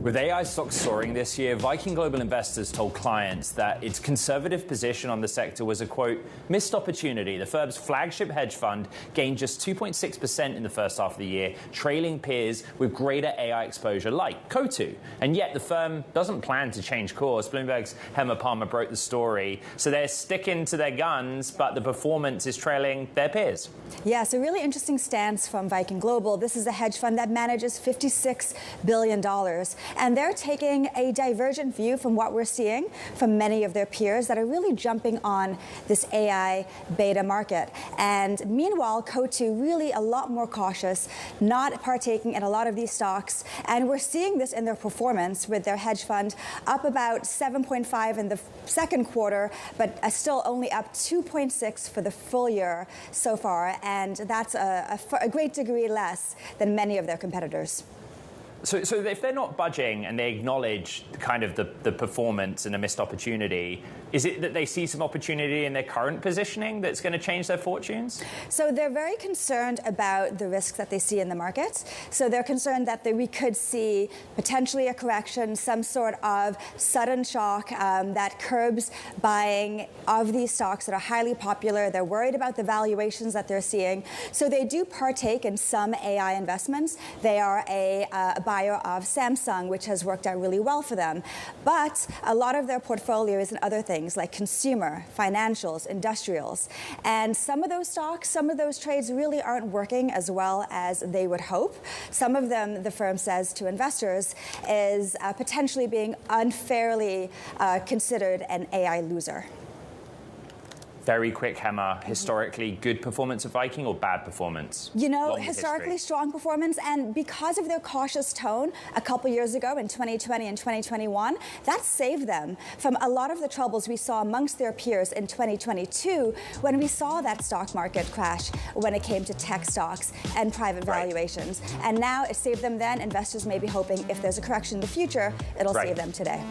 With AI stocks soaring this year, Viking Global Investors told clients that its conservative position on the sector was a, quote, missed opportunity. The firm's flagship hedge fund gained just 2.6% in the first half of the year, trailing peers with greater AI exposure like Coatue. And yet the firm doesn't plan to change course. Bloomberg's Hema Parmar broke the story. So they're sticking to their guns, but the performance is trailing their peers. Yes, a really interesting stance from Viking Global. This is a hedge fund that manages $56 billion. And they're taking a divergent view from what we're seeing from many of their peers that are really jumping on this AI beta market. And meanwhile, Coatue really a lot more cautious, not partaking in a lot of these stocks. And we're seeing this in their performance with their hedge fund up about 7.5 in the second quarter, but still only up 2.6 for the full year so far. And that's a great degree less than many of their competitors. So if they're not budging and they acknowledge kind of the performance and a missed opportunity, is it that they see some opportunity in their current positioning that's going to change their fortunes? So they're very concerned about the risks that they see in the market. So they're concerned that we could see potentially a correction, some sort of sudden shock that curbs buying of these stocks that are highly popular. They're worried about the valuations that they're seeing. So they do partake in some AI investments. They are a buyer of Samsung, which has worked out really well for them. But a lot of their portfolio is in other things like consumer, financials, industrials. And some of those stocks, some of those trades really aren't working as well as they would hope. Some of them, the firm says to investors, is potentially being unfairly considered an AI loser. Very quick, Hema. Historically, good performance of Viking or bad performance? You know, historically strong performance, and because of their cautious tone a couple years ago in 2020 and 2021, that saved them from a lot of the troubles we saw amongst their peers in 2022 when we saw that stock market crash when it came to tech stocks and private valuations. And now it saved them then. Investors may be hoping if there's a correction in the future, it'll save them today.